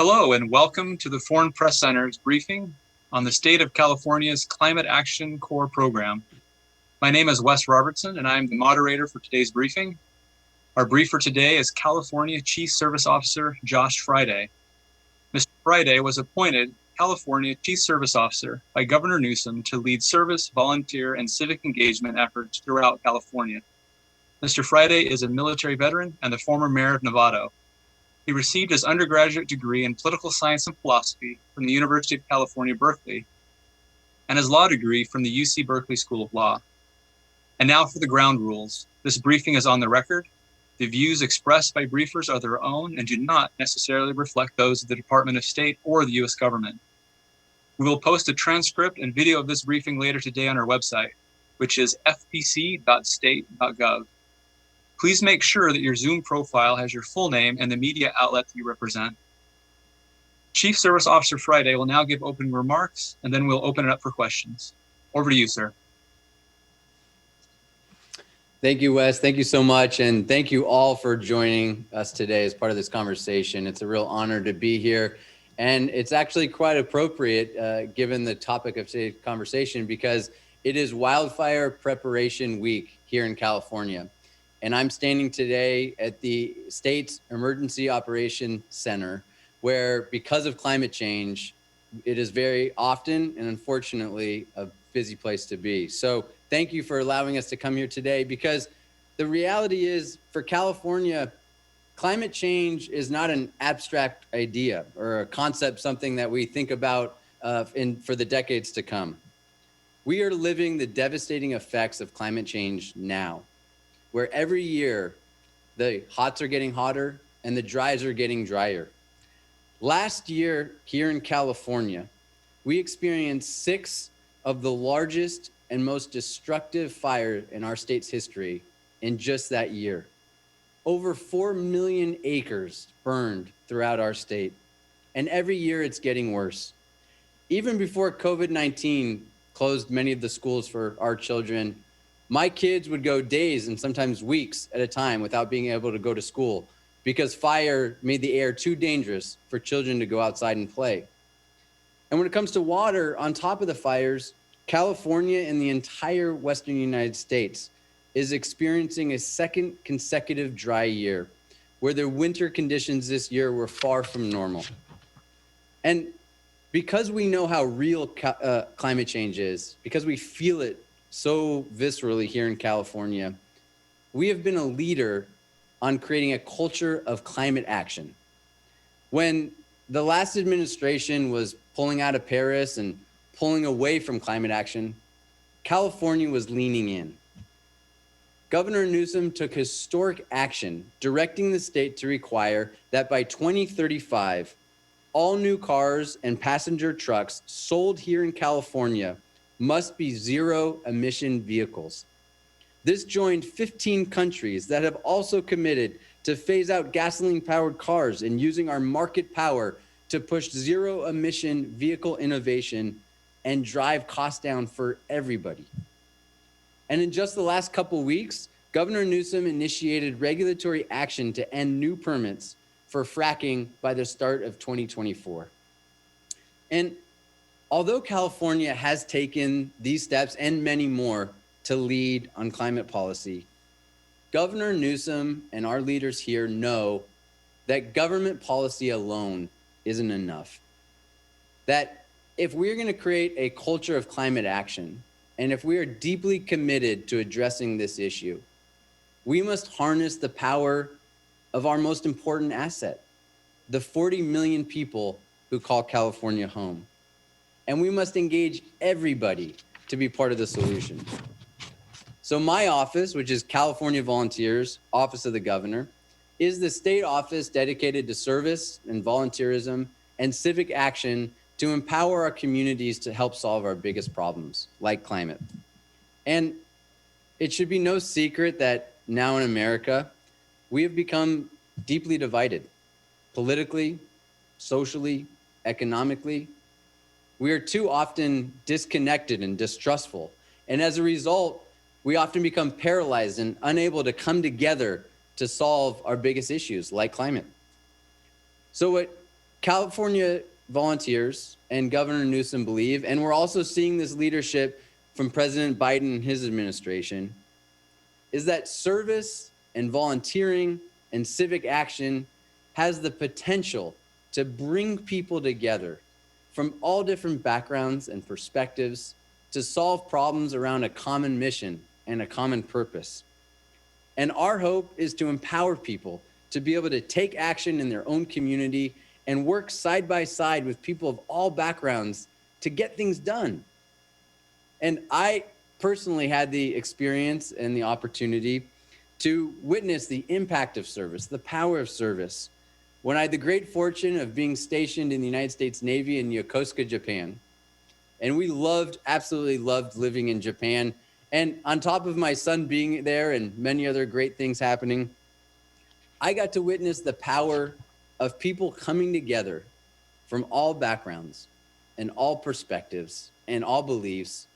Hello and welcome to the Foreign Press Center's briefing on the state of California's Climate Action Corps program. My name is Wes Robertson and I am the moderator for today's briefing. Our briefer today is California Chief Service Officer Josh Friday. Mr. Friday was appointed California Chief Service Officer by Governor Newsom to lead service, volunteer, and civic engagement efforts throughout California. Mr. Friday is a military veteran and the former mayor of Novato. He received his undergraduate degree in political science and philosophy from the University of California, Berkeley, and his law degree from the UC Berkeley School of Law. And now for the ground rules. This briefing is on the record. The views expressed by briefers are their own and do not necessarily reflect those of the Department of State or the U.S. government. We will post a transcript and video of this briefing later today on our website, which is fpc.state.gov. Please make sure that your Zoom profile has your full name and the media outlet that you represent. Chief Service Officer Friday will now give opening remarks, and then we'll open it up for questions. Over to you, sir. Thank you, Wes. Thank you so much. And thank you all for joining us today as part of this conversation. It's a real honor to be here. And it's actually quite appropriate given the topic of today's conversation because it is Wildfire Preparation Week here in California. And I'm standing today at the state's Emergency Operation Center, where because of climate change, it is very often and unfortunately a busy place to be. So thank you for allowing us to come here today because the reality is for California, climate change is not an abstract idea or a concept, something that we think about for the decades to come. We are living the devastating effects of climate change now, where every year the hots are getting hotter and the dries are getting drier. Last year here in California, we experienced 6 of the largest and most destructive fires in our state's history in just that year. Over 4 million acres burned throughout our state, and every year it's getting worse. Even before COVID-19 closed many of the schools for our children, my kids would go days and sometimes weeks at a time without being able to go to school because fire made the air too dangerous for children to go outside and play. And when it comes to water, on top of the fires, California and the entire Western United States is experiencing a second consecutive dry year where the winter conditions this year were far from normal. And because we know how real climate change is, because we feel it so viscerally here in California, we have been a leader on creating a culture of climate action. When the last administration was pulling out of Paris and pulling away from climate action, California was leaning in. Governor Newsom took historic action, directing the state to require that by 2035, all new cars and passenger trucks sold here in California must be zero-emission vehicles. This joined 15 countries that have also committed to phase out gasoline-powered cars and using our market power to push zero-emission vehicle innovation and drive costs down for everybody. And in just the last couple weeks, Governor Newsom initiated regulatory action to end new permits for fracking by the start of 2024. And although California has taken these steps and many more to lead on climate policy, Governor Newsom and our leaders here know that government policy alone isn't enough. That if we're going to create a culture of climate action, and if we are deeply committed to addressing this issue, we must harness the power of our most important asset, the 40 million people who call California home. And we must engage everybody to be part of the solution. So my office, which is California Volunteers, Office of the Governor, is the state office dedicated to service and volunteerism and civic action to empower our communities to help solve our biggest problems, like climate. And it should be no secret that now in America, we have become deeply divided, politically, socially, economically. We are too often disconnected and distrustful. And as a result, we often become paralyzed and unable to come together to solve our biggest issues like climate. So what California volunteers and Governor Newsom believe, and we're also seeing this leadership from President Biden and his administration, is that service and volunteering and civic action has the potential to bring people together from all different backgrounds and perspectives to solve problems around a common mission and a common purpose. And our hope is to empower people to be able to take action in their own community and work side by side with people of all backgrounds to get things done. And I personally had the experience and the opportunity to witness the impact of service, the power of service, when I had the great fortune of being stationed in the United States Navy in Yokosuka, Japan. And we absolutely loved living in Japan. And on top of my son being there and many other great things happening, I got to witness the power of people coming together from all backgrounds and all perspectives and all beliefs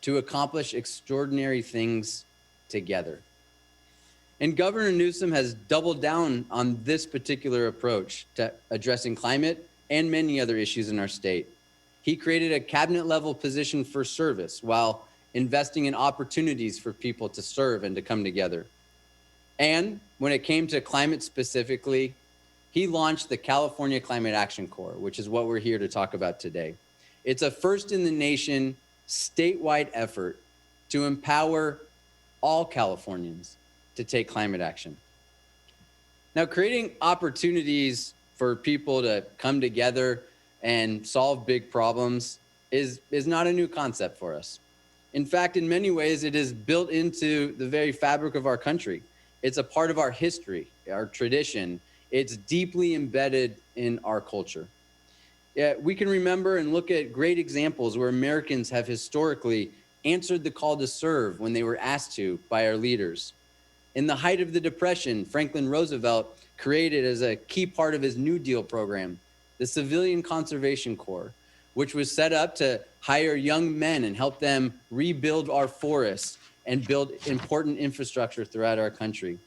to accomplish extraordinary things together. And Governor Newsom has doubled down on this particular approach to addressing climate and many other issues in our state. He created a cabinet-level position for service while investing in opportunities for people to serve and to come together. And when it came to climate specifically, he launched the California Climate Action Corps, which is what we're here to talk about today. It's a first-in-the-nation statewide effort to empower all Californians to take climate action. Now, creating opportunities for people to come together and solve big problems is not a new concept for us. In fact, in many ways, it is built into the very fabric of our country. It's a part of our history, our tradition. It's deeply embedded in our culture. Yeah, we can remember and look at great examples where Americans have historically answered the call to serve when they were asked to by our leaders. In the height of the Depression, Franklin Roosevelt created as a key part of his New Deal program, the Civilian Conservation Corps, which was set up to hire young men and help them rebuild our forests and build important infrastructure throughout our country.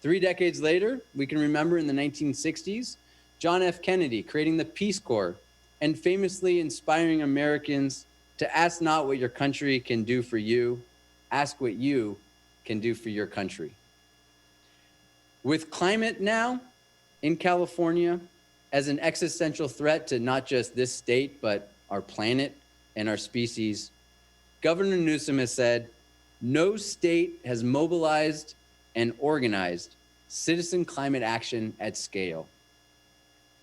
3 decades later, we can remember in the 1960s, John F. Kennedy creating the Peace Corps and famously inspiring Americans to ask not what your country can do for you, ask what you can do for your country. With climate now in California as an existential threat to not just this state, but our planet and our species, Governor Newsom has said, no state has mobilized and organized citizen climate action at scale.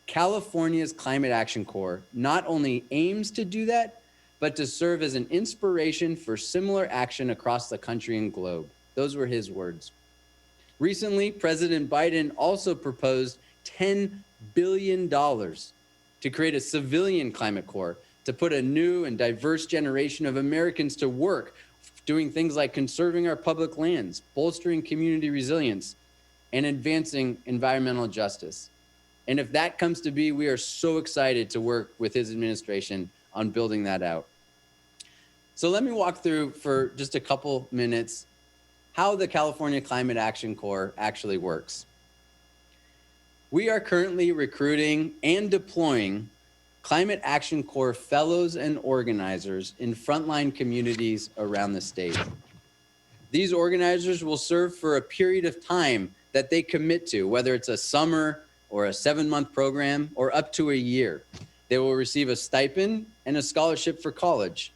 California's Climate Action Corps not only aims to do that, but to serve as an inspiration for similar action across the country and globe. Those were his words. Recently, President Biden also proposed $10 billion to create a civilian climate corps to put a new and diverse generation of Americans to work, doing things like conserving our public lands, bolstering community resilience, and advancing environmental justice. And if that comes to be, we are so excited to work with his administration on building that out. So let me walk through for just a couple minutes how the California Climate Action Corps actually works. We are currently recruiting and deploying Climate Action Corps fellows and organizers in frontline communities around the state. These organizers will serve for a period of time that they commit to, whether it's a summer or a 7-month program or up to a year. They will receive a stipend and a scholarship for college.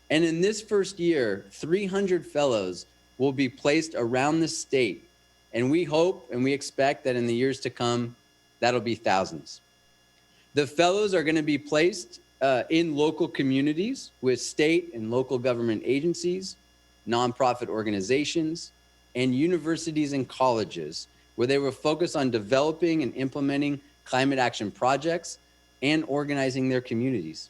And in this first year, 300 fellows will be placed around the state. And we hope and we expect that in the years to come, that'll be thousands. The fellows are going to be placed in local communities with state and local government agencies, nonprofit organizations, and universities and colleges, where they will focus on developing and implementing climate action projects and organizing their communities.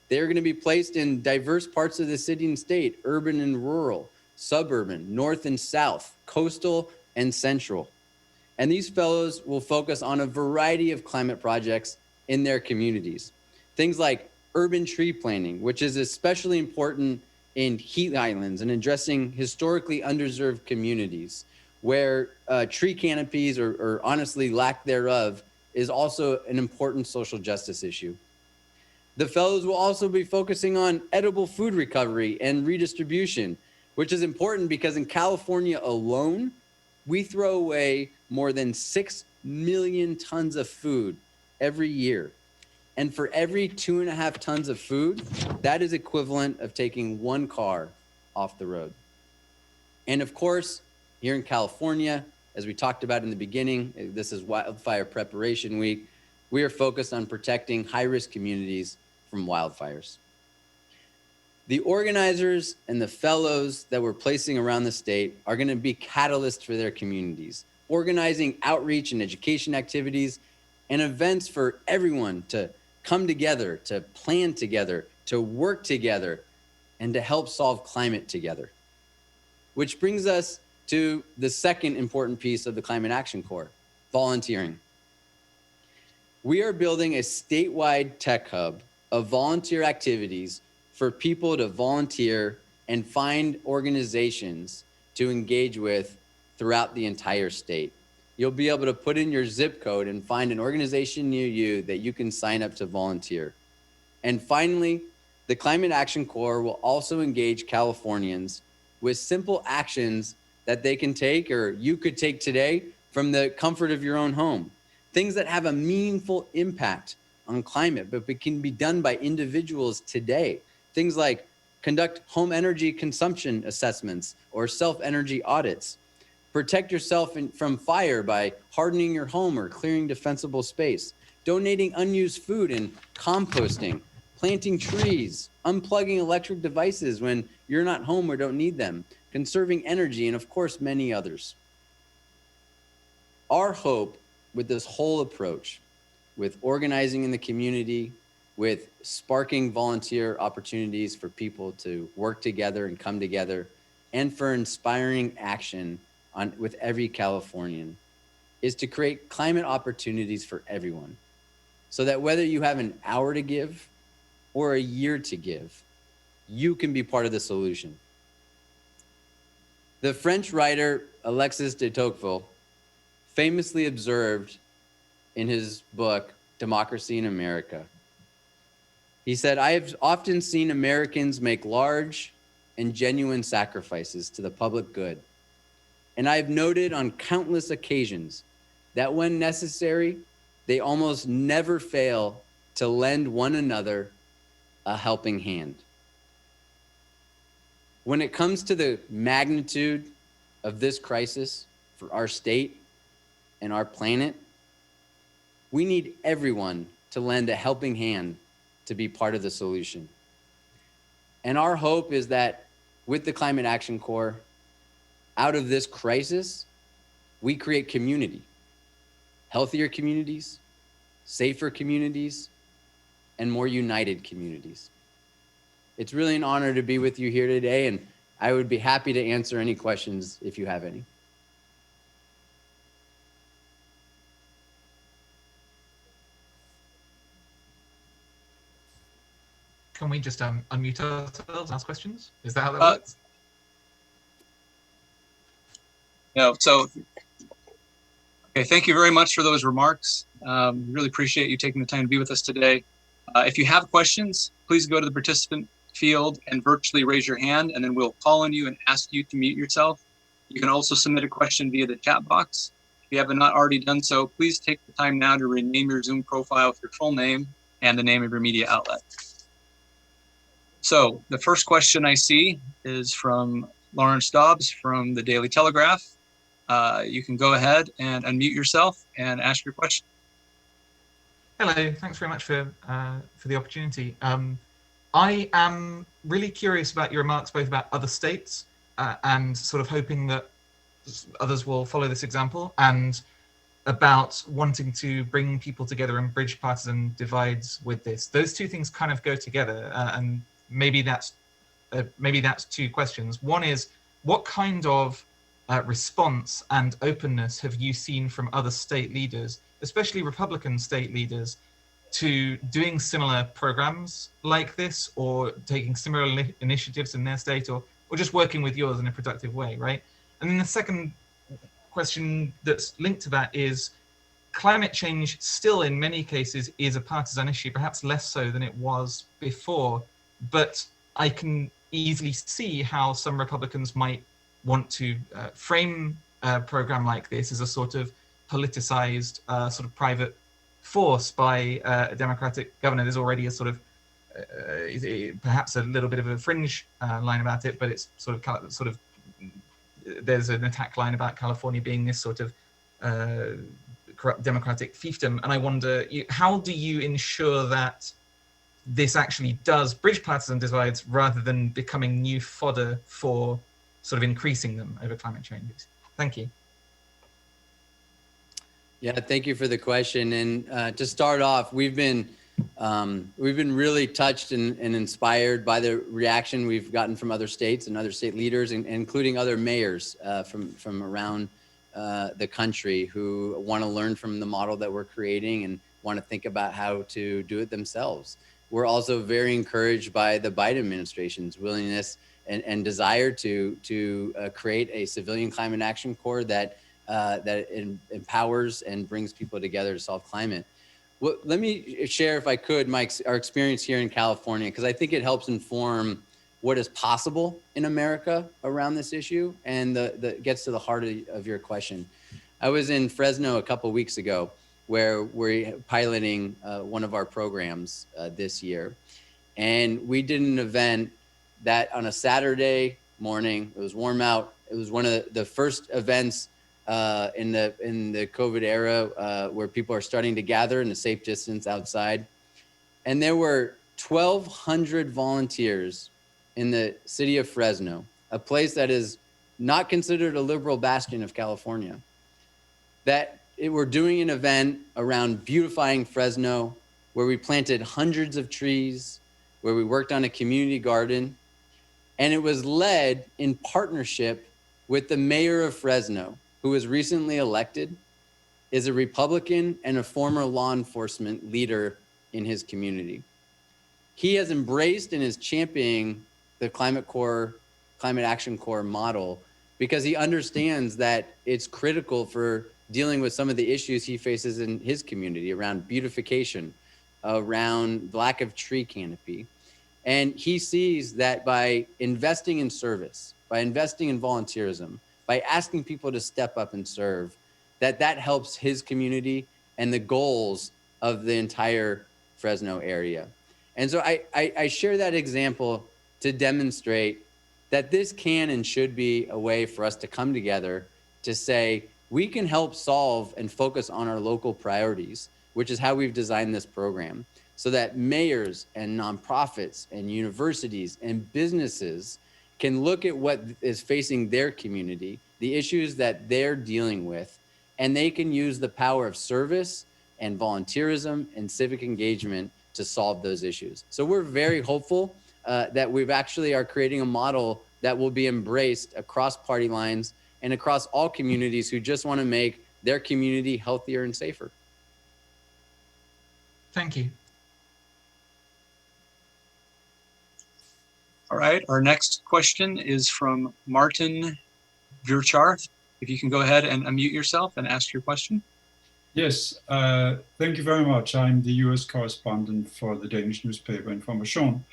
They're going to be placed in diverse parts of the city and state, urban and rural, suburban, north and south, coastal and central. And these fellows will focus on a variety of climate projects in their communities. Things like urban tree planting, which is especially important in heat islands and addressing historically underserved communities where tree canopies or honestly lack thereof is also an important social justice issue. The fellows will also be focusing on edible food recovery and redistribution, which is important because in California alone, we throw away more than 6 million tons of food every year. And for every 2.5 tons of food, that is equivalent of taking one car off the road. And of course, here in California, as we talked about in the beginning, this is Wildfire Preparation Week, we are focused on protecting high-risk communities from wildfires. The organizers and the fellows that we're placing around the state are going to be catalysts for their communities, organizing outreach and education activities and events for everyone to come together, to plan together, to work together, and to help solve climate together. Which brings us to the second important piece of the Climate Action Corps, volunteering. We are building a statewide tech hub of volunteer activities for people to volunteer and find organizations to engage with throughout the entire state. You'll be able to put in your zip code and find an organization near you that you can sign up to volunteer. And finally, the Climate Action Corps will also engage Californians with simple actions that they can take or you could take today from the comfort of your own home. Things that have a meaningful impact on climate, but can be done by individuals today. Things like conduct home energy consumption assessments or self-energy audits. Protect yourself from fire by hardening your home or clearing defensible space. Donating unused food and composting. Planting trees. Unplugging electric devices when you're not home or don't need them. Conserving energy, and of course, many others. Our hope with this whole approach, with organizing in the community, with sparking volunteer opportunities for people to work together and come together, and for inspiring action with every Californian, is to create climate opportunities for everyone. So that whether you have an hour to give or a year to give, you can be part of the solution. The French writer Alexis de Tocqueville famously observed in his book, Democracy in America, he said, "I have often seen Americans make large and genuine sacrifices to the public good. And I have noted on countless occasions that when necessary, they almost never fail to lend one another a helping hand." When it comes to the magnitude of this crisis for our state and our planet, we need everyone to lend a helping hand to be part of the solution. And our hope is that with the Climate Action Corps, out of this crisis, we create community, healthier communities, safer communities, and more united communities. It's really an honor to be with you here today, and I would be happy to answer any questions if you have any. Can we just unmute ourselves and ask questions? Is that how that works? No, so, okay, thank you very much for those remarks. Really appreciate you taking the time to be with us today. If you have questions, please go to the participant field and virtually raise your hand, and then we'll call on you and ask you to mute yourself. You can also submit a question via the chat box. If you have not already done so, please take the time now to rename your Zoom profile with your full name and the name of your media outlet. So the first question I see is from Lawrence Dobbs from the Daily Telegraph. You can go ahead and unmute yourself and ask your question. Hello, thanks very much for the opportunity. I am really curious about your remarks both about other states and sort of hoping that others will follow this example, and about wanting to bring people together and bridge partisan divides with this. Those two things kind of go together, and maybe that's two questions. One is, what kind of response and openness have you seen from other state leaders, especially Republican state leaders, to doing similar programs like this, or taking similar initiatives in their state, or just working with yours in a productive way, right? And then the second question that's linked to that is, climate change still in many cases is a partisan issue, perhaps less so than it was before. But I can easily see how some Republicans might want to frame a program like this as a sort of politicized, sort of private force by a Democratic governor. There's already a sort of perhaps a little bit of a fringe line about it, but it's sort of there's an attack line about California being this sort of corrupt Democratic fiefdom. And I wonder, how do you ensure that this actually does bridge partisan divides rather than becoming new fodder for sort of increasing them over climate changes? Thank you. Yeah, thank you for the question. And to start off, we've been really touched and inspired by the reaction we've gotten from other states and other state leaders, including other mayors from around the country who want to learn from the model that we're creating and want to think about how to do it themselves. We're also very encouraged by the Biden administration's willingness and desire to create a civilian climate action corps that empowers and brings people together to solve climate. Well, let me share, if I could, our experience here in California, because I think it helps inform what is possible in America around this issue, and gets to the heart of your question. I was in Fresno a couple of weeks ago, where we're piloting one of our programs this year, and we did an event that on a Saturday morning. It was warm out. It was one of the first events in the COVID era where people are starting to gather in a safe distance outside. And there were 1,200 volunteers in the city of Fresno, a place that is not considered a liberal bastion of California, that we're doing an event around beautifying Fresno, where we planted hundreds of trees, where we worked on a community garden. And it was led in partnership with the mayor of Fresno, who was recently elected, is a Republican and a former law enforcement leader in his community. He has embraced and is championing the Climate Action Corps model because he understands that it's critical for dealing with some of the issues he faces in his community around beautification, around lack of tree canopy. And he sees that by investing in service, by investing in volunteerism, by asking people to step up and serve, that helps his community and the goals of the entire Fresno area. And so I share that example to demonstrate that this can and should be a way for us to come together to say, we can help solve and focus on our local priorities, which is how we've designed this program, so that mayors and nonprofits and universities and businesses can look at what is facing their community, the issues that they're dealing with, and they can use the power of service and volunteerism and civic engagement to solve those issues. So we're very hopeful that we've actually are creating a model that will be embraced across party lines and across all communities who just want to make their community healthier and safer. Thank you. All right, our next question is from Martin Burchardt. If you can go ahead and unmute yourself and ask your question. Yes, thank you very much. I'm the US correspondent for the Danish newspaper Information.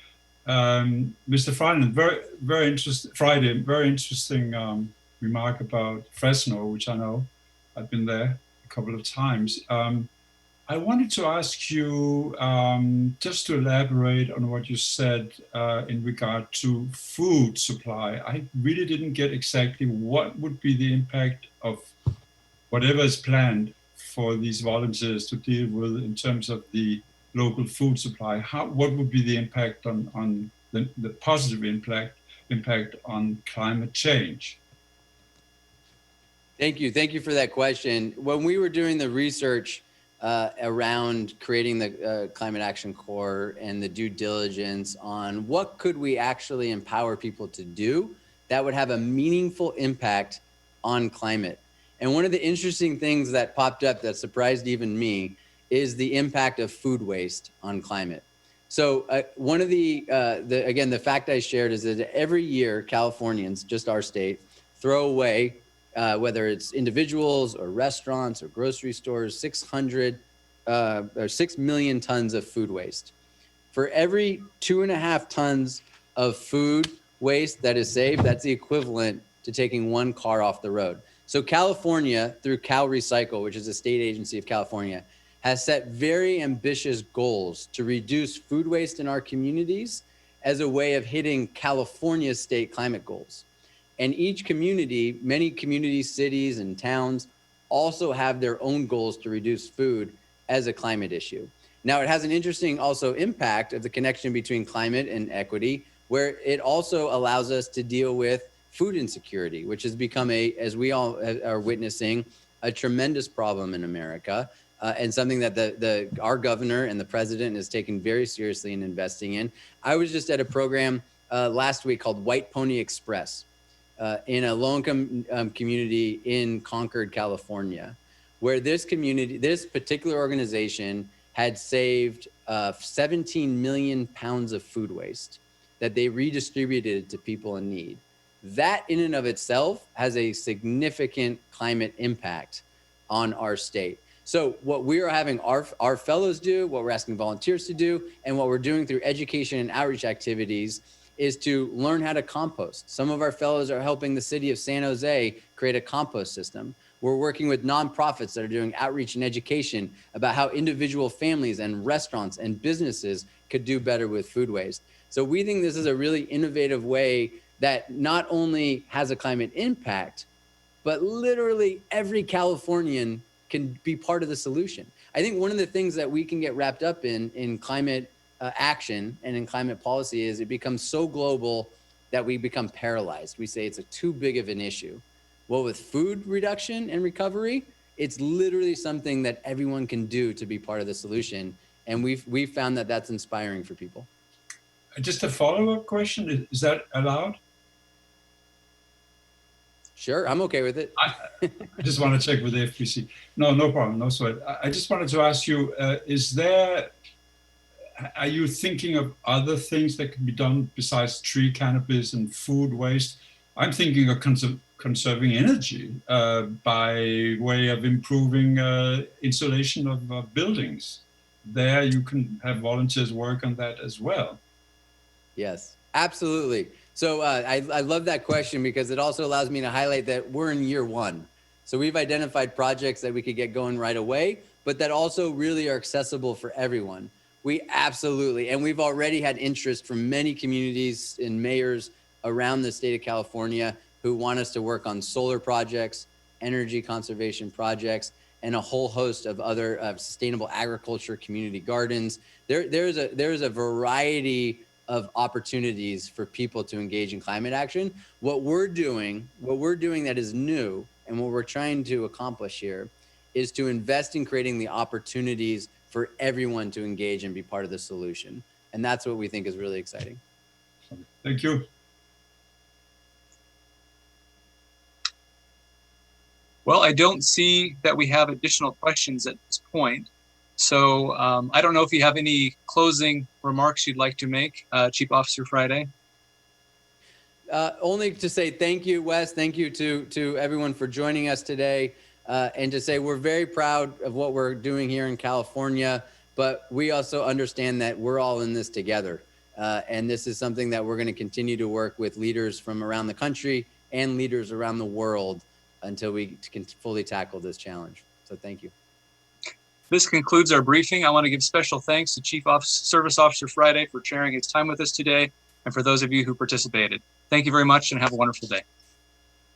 Mr. Friedman, very interesting remark about Fresno, which I know I've been there a couple of times. I wanted to ask you just to elaborate on what you said in regard to food supply. I really didn't get exactly what would be the impact of whatever is planned for these volunteers to deal with in terms of the local food supply. What would be the impact on the positive impact on climate change? Thank you for that question. When we were doing the research around creating the Climate Action Corps and the due diligence on what could we actually empower people to do that would have a meaningful impact on climate. And one of the interesting things that popped up that surprised even me is the impact of food waste on climate. So one of the fact I shared is that every year Californians, just our state, throw away whether it's individuals or restaurants or grocery stores, 6 million tons of food waste. For every 2.5 tons of food waste that is saved, that's the equivalent to taking one car off the road. So California, through Cal Recycle, which is a state agency of California, has set very ambitious goals to reduce food waste in our communities as a way of hitting California's state climate goals. And each community, many communities, cities, and towns also have their own goals to reduce food as a climate issue. Now, it has an interesting also impact of the connection between climate and equity, where it also allows us to deal with food insecurity, which has become as we all are witnessing, a tremendous problem in America, and something that our governor and the president is taking very seriously and investing in. I was just at a program last week called White Pony Express in a low-income community in Concord, California, where this particular organization had saved 17 million pounds of food waste that they redistributed to people in need. That in and of itself has a significant climate impact on our state. So what we are having our fellows do, what we're asking volunteers to do, and what we're doing through education and outreach activities is to learn how to compost. Some of our fellows are helping the city of San Jose create a compost system. We're working with nonprofits that are doing outreach and education about how individual families and restaurants and businesses could do better with food waste. So we think this is a really innovative way that not only has a climate impact, but literally every Californian can be part of the solution. I think one of the things that we can get wrapped up in climate action and in climate policy is it becomes so global that we become paralyzed. We say it's too big of an issue. Well, with food reduction and recovery, it's literally something that everyone can do to be part of the solution. And we've found that that's inspiring for people. Just a follow-up question, is that allowed? Sure, I'm okay with it. I just want to check with the FPC. No problem, no sweat. I just wanted to ask you, are you thinking of other things that can be done besides tree canopies and food waste? I'm thinking of conserving energy by way of improving insulation of buildings. There you can have volunteers work on that as well. Yes, absolutely. So I love that question because it also allows me to highlight that we're in year one. So we've identified projects that we could get going right away, but that also really are accessible for everyone. We absolutely, and we've already had interest from many communities and mayors around the state of California who want us to work on solar projects, energy conservation projects, and a whole host of other sustainable agriculture, community gardens. There's a variety of opportunities for people to engage in climate action. What we're doing that is new and what we're trying to accomplish here is to invest in creating the opportunities for everyone to engage and be part of the solution. And that's what we think is really exciting. Thank you. Well, I don't see that we have additional questions at this point. So I don't know if you have any closing remarks you'd like to make, Chief Officer Friday. Only to say thank you, Wes. Thank you to everyone for joining us today. And to say we're very proud of what we're doing here in California, but we also understand that we're all in this together. And this is something that we're going to continue to work with leaders from around the country and leaders around the world until we can fully tackle this challenge. So thank you. This concludes our briefing. I want to give special thanks to Chief Service Officer Friday for sharing his time with us today and for those of you who participated. Thank you very much and have a wonderful day.